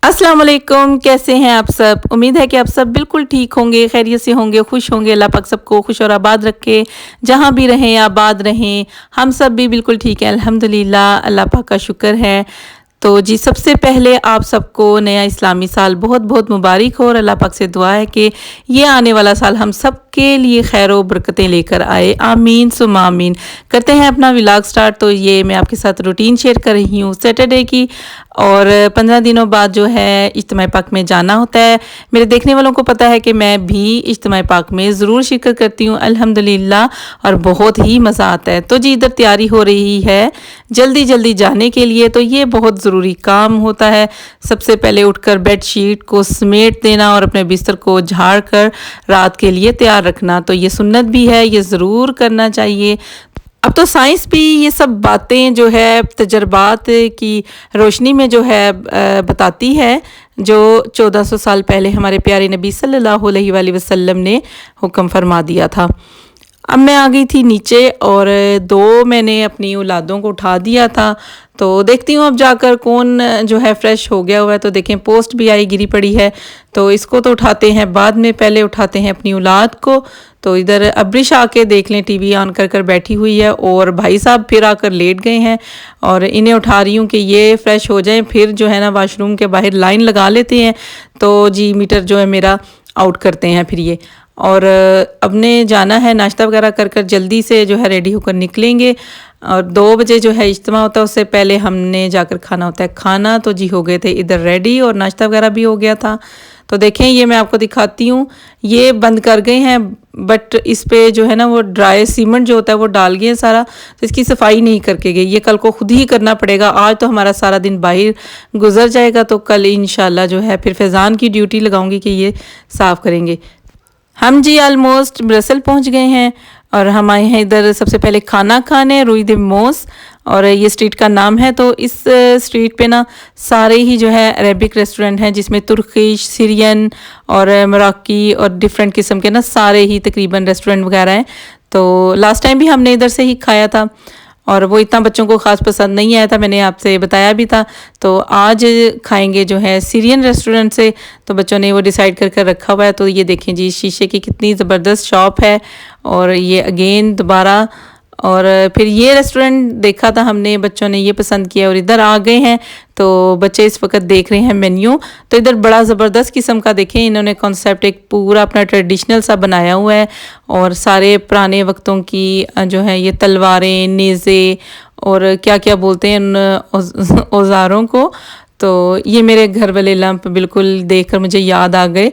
अस्सलाम वालेकुम, कैसे हैं आप सब? उम्मीद है कि आप सब बिल्कुल ठीक होंगे, खैरियत से होंगे, खुश होंगे। अल्लाह पाक सबको खुश और आबाद रखे, जहाँ भी रहें आबाद रहें। हम सब भी बिल्कुल ठीक हैं अल्हम्दुलिल्लाह, अल्लाह पाक का शुक्र है। तो जी सबसे पहले आप सबको नया इस्लामी साल बहुत बहुत मुबारक हो और अल्लाह पाक से दुआ है कि ये आने वाला साल हम सब के लिए खैर व बरकतें लेकर आए। आमीन सुम आमीन। करते हैं अपना व्लॉग स्टार्ट। तो ये मैं आपके साथ रूटीन शेयर कर रही हूँ सैटरडे की, और 15 दिनों बाद जो है इज्तिमा पाक में जाना होता है। मेरे देखने वालों को पता है कि मैं भी इज्तिमा पाक में ज़रूर शिरकत करती हूँ अल्हम्दुलिल्लाह, और बहुत ही मज़ा आता है। तो जी इधर तैयारी हो रही है जल्दी जल्दी जाने के लिए। तो ये बहुत ज़रूरी काम होता है। सबसे पहले उठकर बेडशीट को समेट देना और अपने बिस्तर को झाड़ कर रात के लिए तैयार रखना। तो ये सुन्नत भी है, ये ज़रूर करना चाहिए। अब तो साइंस भी ये सब बातें जो है तजर्बात की रोशनी में जो है बताती है, जो 1400 साल पहले हमारे प्यारे नबी सल्लल्लाहु अलैहि वसल्लम ने हुक्म फरमा दिया था। अब मैं आ गई थी नीचे और दो मैंने अपनी औलादों को उठा दिया था। तो देखती हूँ अब जाकर कौन जो है फ्रेश हो गया हुआ है। तो देखें पोस्ट भी आई गिरी पड़ी है, तो इसको तो उठाते हैं बाद में, पहले उठाते हैं अपनी औलाद को। तो इधर अब्रिश आके देख लें, टीवी ऑन कर बैठी हुई है, और भाई साहब फिर आकर लेट गए हैं और इन्हें उठा रही हूँ कि ये फ्रेश हो जाएं, फिर जो है ना वाशरूम के बाहर लाइन लगा लेते हैं। तो जी मीटर जो है मेरा आउट करते हैं फिर ये। और अब ने जाना है नाश्ता वगैरह कर जल्दी से जो है रेडी होकर निकलेंगे। और 2 बजे जो है इज्तिमा होता है, उससे पहले हमने जाकर खाना होता है। खाना तो जी हो गए थे इधर रेडी, और नाश्ता वगैरह भी हो गया था। तो देखें ये मैं आपको दिखाती हूँ, ये बंद कर गए हैं, बट इस पे जो है ना वो ड्राई सीमेंट जो होता है वो डाल गए सारा। तो इसकी सफाई नहीं करके गई, ये कल को खुद ही करना पड़ेगा। आज तो हमारा सारा दिन बाहर गुजर जाएगा, तो कल इंशाल्लाह जो है फिर फैज़ान की ड्यूटी लगाऊंगी कि ये साफ़ करेंगे। हम जी ऑलमोस्ट ब्रसल पहुंच गए हैं, और हम आए हैं इधर सबसे पहले खाना खाने, रुई दे मोस, और ये स्ट्रीट का नाम है। तो इस स्ट्रीट पे ना सारे ही जो है अरेबिक रेस्टोरेंट हैं, जिसमें तुर्किश, सीरियन और मराकी और डिफरेंट किस्म के ना सारे ही तकरीबन रेस्टोरेंट वगैरह हैं। तो लास्ट टाइम भी हमने इधर से ही खाया था, और वो इतना बच्चों को ख़ास पसंद नहीं आया था, मैंने आपसे बताया भी था। तो आज खाएंगे जो है सीरियन रेस्टोरेंट से। तो बच्चों ने वो डिसाइड कर रखा हुआ है। तो ये देखें जी शीशे की कितनी ज़बरदस्त शॉप है, और ये अगेन दोबारा। और फिर ये रेस्टोरेंट देखा था हमने, बच्चों ने ये पसंद किया और इधर आ गए हैं। तो बच्चे इस वक्त देख रहे हैं मेन्यू। तो इधर बड़ा ज़बरदस्त किस्म का देखें, इन्होंने कॉन्सेप्ट एक पूरा अपना ट्रेडिशनल सा बनाया हुआ है, और सारे पुराने वक्तों की जो है ये तलवारें, नेज़े और क्या क्या बोलते हैं उन औज़ारों को। तो ये मेरे घर वाले लैंप बिल्कुल देखकर मुझे याद आ गए।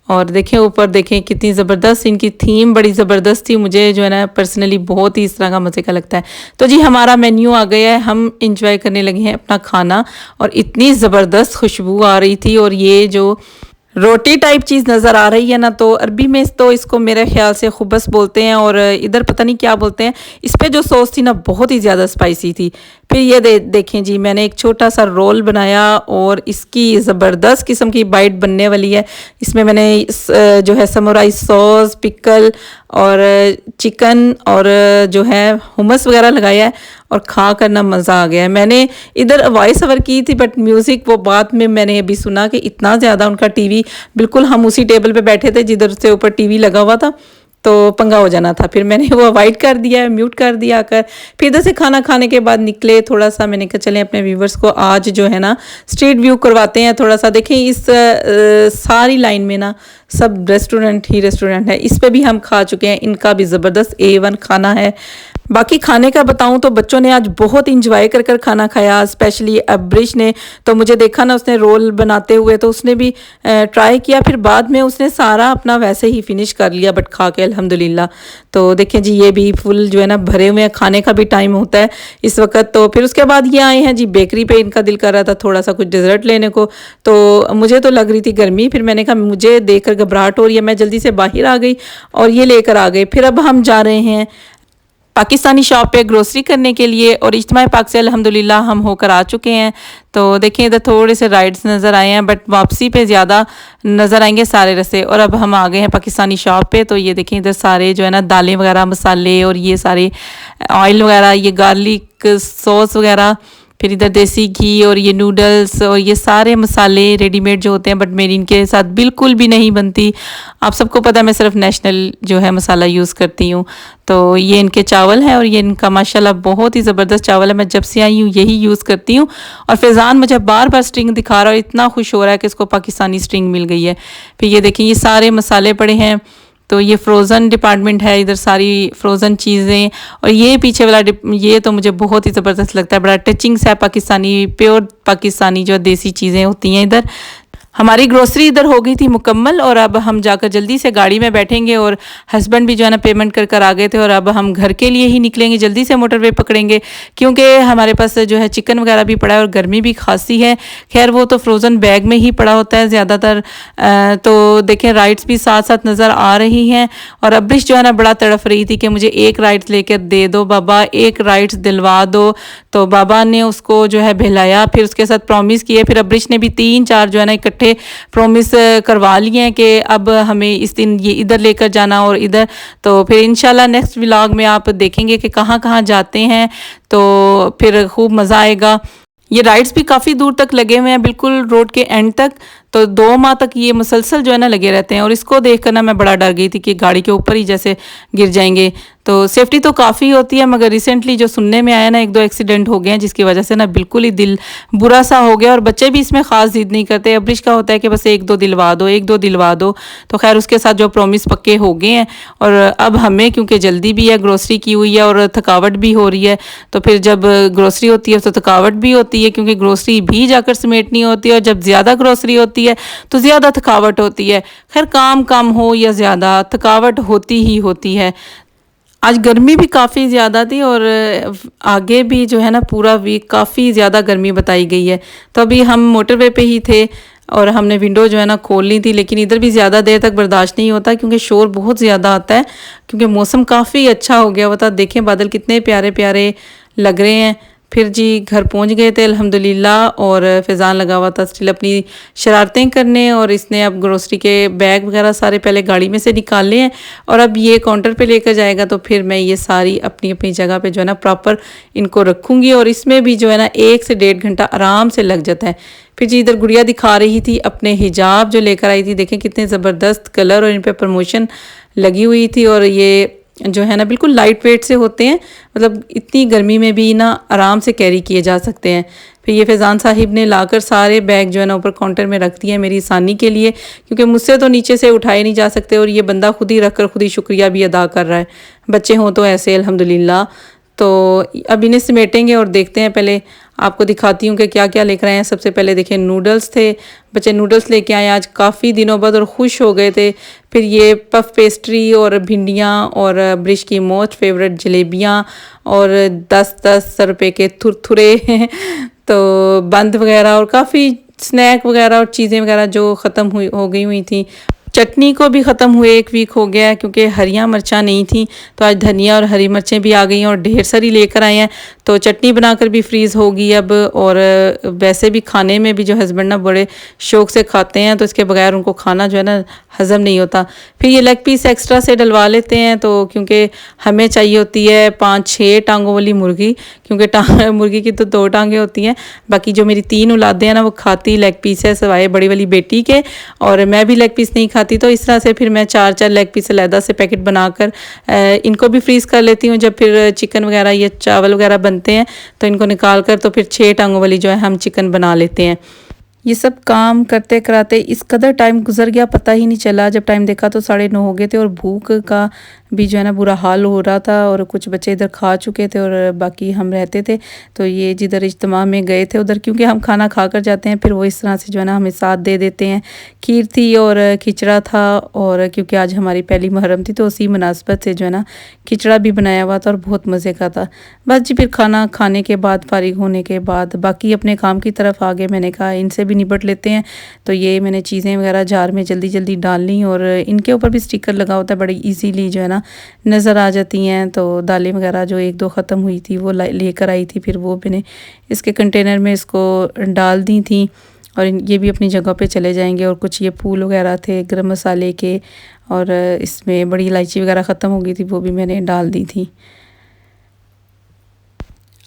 और देखें ऊपर देखें कितनी ज़बरदस्त इनकी थीम, बड़ी ज़बरदस्त थी। मुझे जो है ना पर्सनली बहुत ही इस तरह का मज़े का लगता है। तो जी हमारा मेन्यू आ गया है, हम इंजॉय करने लगे हैं अपना खाना, और इतनी ज़बरदस्त खुशबू आ रही थी। और ये जो रोटी टाइप चीज़ नज़र आ रही है ना, तो अरबी में तो इसको मेरे ख्याल से खुबस बोलते हैं, और इधर पता नहीं क्या बोलते हैं। इस पर जो सॉस थी ना बहुत ही ज़्यादा स्पाइसी थी। फिर ये देखें जी मैंने एक छोटा सा रोल बनाया, और इसकी ज़बरदस्त किस्म की बाइट बनने वाली है। इसमें मैंने जो है समुराई सॉस, पिकल और चिकन और जो है हुमस वगैरह लगाया है, और खा करना मज़ा आ गया है। मैंने इधर वॉइस ओवर की थी, बट म्यूज़िक वो बाद में मैंने अभी सुना कि इतना ज़्यादा उनका टीवी, बिल्कुल हम उसी टेबल पे बैठे थे जिधर से ऊपर टीवी लगा हुआ था, तो पंगा हो जाना था। फिर मैंने वो अवॉइड कर दिया, म्यूट कर दिया कर। फिर इधर से खाना खाने के बाद निकले थोड़ा सा, मैंने कहा चलें अपने व्यूवर्स को आज जो है ना स्ट्रीट व्यू करवाते हैं थोड़ा सा। देखें इस सारी लाइन में ना सब रेस्टोरेंट ही रेस्टोरेंट है। इस पे भी हम खा चुके हैं, इनका भी ज़बरदस्त A1 खाना है। बाकी खाने का बताऊं तो बच्चों ने आज बहुत इंजॉय कर खाना खाया, स्पेशली अब्रिश ने। तो मुझे देखा ना उसने रोल बनाते हुए, तो उसने भी ट्राई किया। फिर बाद में उसने सारा अपना वैसे ही फिनिश कर लिया, बट खा के अल्हम्दुलिल्लाह। तो देखें जी ये भी फुल जो है ना भरे हुए हैं, खाने का भी टाइम होता है इस वक्त। तो फिर उसके बाद ये आए हैं जी बेकरी पे, इनका दिल कर रहा था थोड़ा सा कुछ डिज़र्ट लेने को। तो मुझे तो लग रही थी गर्मी, फिर मैंने कहा मुझे देखकर घबराहट हो रही है, मैं जल्दी से बाहर आ गई और ये लेकर आ गए। फिर अब हम जा रहे हैं पाकिस्तानी शॉप पे ग्रोसरी करने के लिए, और इज्तिमा पाक से अल्हम्दुलिल्लाह हम होकर आ चुके हैं। तो देखें इधर थोड़े से राइड्स नज़र आए हैं, बट वापसी पे ज़्यादा नज़र आएंगे सारे रस्ते। और अब हम आ गए हैं पाकिस्तानी शॉप पे। तो ये देखें इधर सारे जो है ना दालें वगैरह, मसाले और ये सारे ऑयल वगैरह, ये गार्लिक सॉस वगैरह, फिर इधर देसी घी और ये नूडल्स और ये सारे मसाले रेडीमेड जो होते हैं, बट मेरी इनके साथ बिल्कुल भी नहीं बनती। आप सबको पता है मैं सिर्फ नेशनल जो है मसाला यूज़ करती हूँ। तो ये इनके चावल है और ये इनका माशाल्लाह बहुत ही ज़बरदस्त चावल है। मैं जब से आई हूँ यही यूज़ करती हूँ। और फैज़ान मुझे बार बार स्ट्रिंग दिखा रहा है और इतना खुश हो रहा है कि इसको पाकिस्तानी स्ट्रिंग मिल गई है। फिर ये देखिए ये सारे मसाले पड़े हैं। तो ये फ्रोज़न डिपार्टमेंट है, इधर सारी फ्रोज़न चीज़ें। और ये पीछे वाला ये तो मुझे बहुत ही ज़बरदस्त लगता है, बड़ा टचिंग सा है, पाकिस्तानी प्योर पाकिस्तानी जो देसी चीज़ें होती हैं इधर। हमारी ग्रोसरी इधर हो गई थी मुकम्मल और अब हम जाकर जल्दी से गाड़ी में बैठेंगे। और हस्बैंड भी जो है ना पेमेंट कर कर आ गए थे और अब हम घर के लिए ही निकलेंगे, जल्दी से मोटरवे पकड़ेंगे क्योंकि हमारे पास जो है चिकन वगैरह भी पड़ा है और गर्मी भी खासी है। खैर वो तो फ्रोज़न बैग में ही पड़ा होता है ज़्यादातर। तो देखें राइड्स भी साथ साथ नज़र आ रही हैं। और अब्रिश जो है ना बड़ा तड़फ रही थी कि मुझे एक राइड्स लेकर दे दो बाबा, एक राइड्स दिलवा दो। तो बाबा ने उसको जो है बहलाया, फिर उसके साथ प्रॉमिस किए। फिर अब्रिश ने भी 3-4 जो है ना इकट्ठे प्रॉमिस करवा लिए हैं कि अब हमें इस दिन ये इधर लेकर जाना और इधर। तो फिर इंशाल्लाह नेक्स्ट व्लॉग में आप देखेंगे कि कहाँ कहाँ जाते हैं, तो फिर खूब मज़ा आएगा। ये राइड्स भी काफ़ी दूर तक लगे हुए हैं, बिल्कुल रोड के एंड तक। तो 2 माह तक ये मुसलसल जो है ना लगे रहते हैं। और इसको देख कर ना मैं बड़ा डर गई थी कि गाड़ी के ऊपर ही जैसे गिर जाएंगे। तो सेफ्टी तो काफ़ी होती है, मगर रिसेंटली जो सुनने में आया ना 1-2 एक्सीडेंट हो गए हैं, जिसकी वजह से ना बिल्कुल ही दिल बुरा सा हो गया। और बच्चे भी इसमें ख़ास जिद नहीं करते। अब्रिश का होता है कि बस 1-2 दिलवा दो, 1-2 दिलवा दो। तो खैर उसके साथ जो प्रॉमिस पक्के हो गए हैं। और अब हमें क्योंकि जल्दी भी है, ग्रोसरी की हुई है और थकावट भी हो रही है। तो फिर जब ग्रोसरी होती है तो थकावट भी होती है, क्योंकि ग्रोसरी भी जाकर समेटनी होती है। और जब ज़्यादा ग्रोसरी होती है तो ज़्यादा थकावट होती है। खैर काम कम हो या ज़्यादा, थकावट होती ही होती है। आज गर्मी भी काफ़ी ज़्यादा थी और आगे भी जो है ना पूरा वीक काफ़ी ज़्यादा गर्मी बताई गई है। तो अभी हम मोटरवे पे ही थे और हमने विंडो जो है ना खोल ली थी, लेकिन इधर भी ज़्यादा देर तक बर्दाश्त नहीं होता क्योंकि शोर बहुत ज़्यादा आता है। क्योंकि मौसम काफ़ी अच्छा हो गया हुआ था, देखें बादल कितने प्यारे प्यारे लग रहे हैं। फिर जी घर पहुंच गए थे अल्हम्दुलिल्लाह। और फैज़ान लगा हुआ था स्टिल अपनी शरारतें करने। और इसने अब ग्रोसरी के बैग वगैरह सारे पहले गाड़ी में से निकाले हैं और अब ये काउंटर पे लेकर जाएगा। तो फिर मैं ये सारी अपनी अपनी जगह पे जो है ना प्रॉपर इनको रखूँगी। और इसमें भी जो है ना 1 से 1.5 घंटा आराम से लग जाता है। फिर जी इधर गुड़िया दिखा रही थी अपने हिजाब जो लेकर आई थी, देखें कितने ज़बरदस्त कलर और इन पर प्रमोशन लगी हुई थी। और ये जो है ना बिल्कुल लाइट वेट से होते हैं, मतलब इतनी गर्मी में भी ना आराम से कैरी किए जा सकते हैं। फिर ये फैज़ान साहिब ने लाकर सारे बैग जो है ना ऊपर काउंटर में रख दिए मेरी आसानी के लिए, क्योंकि मुझसे तो नीचे से उठाए नहीं जा सकते। और ये बंदा खुद ही रख कर खुद ही शुक्रिया भी अदा कर रहा है। बच्चे हों तो ऐसे अल्हम्दुलिल्लाह। तो अब इन्हें समेटेंगे और देखते हैं, पहले आपको दिखाती हूँ कि क्या क्या लेकर आए हैं। सबसे पहले देखें नूडल्स थे, बच्चे नूडल्स लेके आए आज काफ़ी दिनों बाद और ख़ुश हो गए थे। फिर ये पफ पेस्ट्री और भिंडियाँ और ब्रिश की मोस्ट फेवरेट जलेबियाँ और 10-10 रुपए के थुरथुरे तो बंद वगैरह और काफ़ी स्नैक वगैरह और चीज़ें वगैरह जो ख़त्म हो गई हुई थी। चटनी को भी ख़त्म हुए 1 वीक हो गया है, क्योंकि हरियाँ मिर्चा नहीं थी। तो आज धनिया और हरी मिर्चें भी आ गई हैं और ढेर सारी लेकर आए हैं। तो चटनी बनाकर भी फ्रीज़ होगी अब। और वैसे भी खाने में भी जो हस्बैंड ना बड़े शौक़ से खाते हैं, तो इसके बगैर उनको खाना जो है ना हज़म नहीं होता। फिर ये लेग पीस एक्स्ट्रा से डलवा लेते हैं, तो क्योंकि हमें चाहिए होती है 5-6 टांगों वाली मुर्गी, क्योंकि मुर्गी की तो 2 टांगें होती हैं। बाकी जो मेरी 3 औलादें हैं ना वो खाती लेग पीस है, सिवाय बड़ी वाली बेटी के। और मैं भी लेग पीस नहीं खाती, तो इस तरह से फिर मैं 4-4 लेग पीस अलहदा से पैकेट बनाकर इनको भी फ्रीज़ कर लेती हूँ। जब फिर चिकन वगैरह या चावल वगैरह बनते हैं तो इनको निकाल कर तो फिर 6 टांगों वाली जो है हम चिकन बना लेते हैं। ये सब काम करते कराते इस कदर टाइम गुजर गया, पता ही नहीं चला। जब टाइम देखा तो 9:30 हो गए थे। और भूख का भी जो है ना बुरा हाल हो रहा था। और कुछ बच्चे इधर खा चुके थे और बाकी हम रहते थे। तो ये जिधर इज्तिमा में गए थे उधर, क्योंकि हम खाना खा कर जाते हैं, फिर वो इस तरह से जो है ना हमें साथ दे देते हैं। खीर थी और खिचड़ा था। और क्योंकि आज हमारी पहली मुहर्रम थी तो उसी मुनासबत से जो है ना खिचड़ा भी बनाया हुआ था और बहुत मज़े का था। बस जी फिर खाना खाने के बाद फारिग होने के बाद बाकी अपने काम की तरफ आ गए। मैंने कहा इनसे भी निपट लेते हैं। तो ये मैंने चीज़ें वगैरह जार में जल्दी जल्दी डाल ली और इनके ऊपर भी स्टिकर लगा होता है, बड़ी इजीली जो है ना नज़र आ जाती हैं। तो दालें वगैरह जो 1-2 ख़त्म हुई थी वो लेकर आई थी, फिर वो मैंने इसके कंटेनर में इसको डाल दी थी। और ये भी अपनी जगह पे चले जाएंगे। और कुछ ये फूल वगैरह थे गरम मसाले के, और इसमें बड़ी इलायची वगैरह ख़त्म हो गई थी, वो भी मैंने डाल दी थी।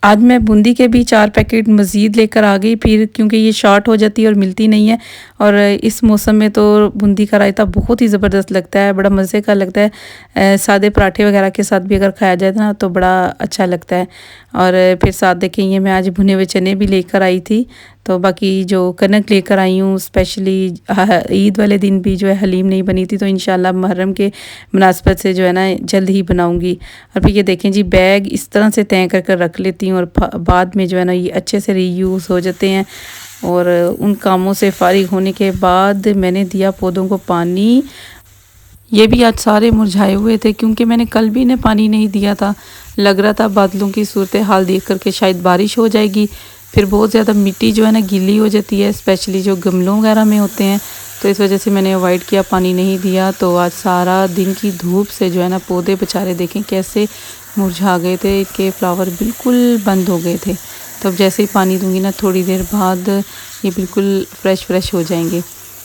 आज मैं बूंदी के भी 4 पैकेट मज़ीद लेकर आ गई फिर, क्योंकि ये शॉर्ट हो जाती है और मिलती नहीं है। और इस मौसम में तो बूंदी का रायता बहुत ही ज़बरदस्त लगता है, बड़ा मज़े का लगता है। सादे पराठे वगैरह के साथ भी अगर खाया जाए ना तो बड़ा अच्छा लगता है। और फिर साथ देखें ये मैं आज भुने हुए चने भी लेकर आई थी। तो बाकी जो कनक लेकर आई हूँ स्पेशली ईद वाले दिन भी जो है हलीम नहीं बनी थी, तो इंशाल्लाह मुहर्रम के मुनासबत से जो है ना जल्द ही बनाऊँगी। और फिर ये देखें जी, बैग इस तरह से तय कर रख लेती हूँ और बाद में जो है ना ये अच्छे से रीयूज़ हो जाते हैं। और उन कामों से फारिग होने के बाद मैंने दिया पौधों को पानी। ये भी आज सारे मुरझाए हुए थे क्योंकि मैंने कल भी इन्हें पानी नहीं दिया था। लग रहा था बादलों की सूरत हाल देख कर के शायद बारिश हो जाएगी। फिर बहुत ज़्यादा मिट्टी जो है ना गीली हो जाती है, स्पेशली जो गमलों वगैरह में होते हैं, तो इस वजह से मैंने अवॉइड किया, पानी नहीं दिया। तो आज सारा दिन की धूप से जो है ना पौधे बेचारे देखें कैसे मुरझा गए थे, इनके फ्लावर बिल्कुल बंद हो गए थे। तो अब जैसे ही पानी दूंगी ना थोड़ी देर बाद ये बिल्कुल फ्रेश हो जाएंगे।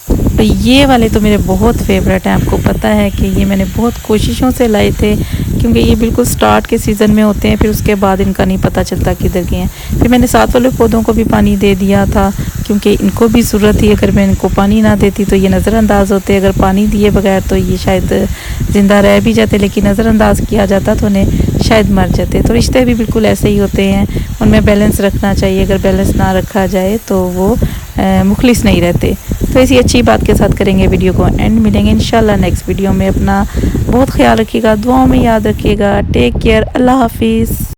तो ये वाले तो मेरे बहुत फेवरेट हैं। आपको पता है कि ये मैंने बहुत कोशिशों से लाए थे क्योंकि ये बिल्कुल स्टार्ट के सीज़न में होते हैं, फिर उसके बाद इनका नहीं पता चलता किधर गए हैं। फिर मैंने साथ वाले पौधों को भी पानी दे दिया था क्योंकि इनको भी ज़रूरत थी। अगर मैं इनको पानी ना देती तो ये नज़रअंदाज होते, अगर पानी दिए बगैर तो ये शायद ज़िंदा रह भी जाते, लेकिन नज़रअंदाज किया जाता तो उन्हें शायद मर जाते। तो रिश्ते भी बिल्कुल ऐसे ही होते हैं, उनमें बैलेंस रखना चाहिए। अगर बैलेंस ना रखा जाए तो वो मुखलिस नहीं रहते। तो इसी अच्छी बात के साथ करेंगे वीडियो को एंड। मिलेंगे इंशाल्लाह नेक्स्ट वीडियो में। अपना बहुत ख्याल रखिएगा, दुआओं में याद रखिएगा। टेक केयर, अल्लाह हाफिज़।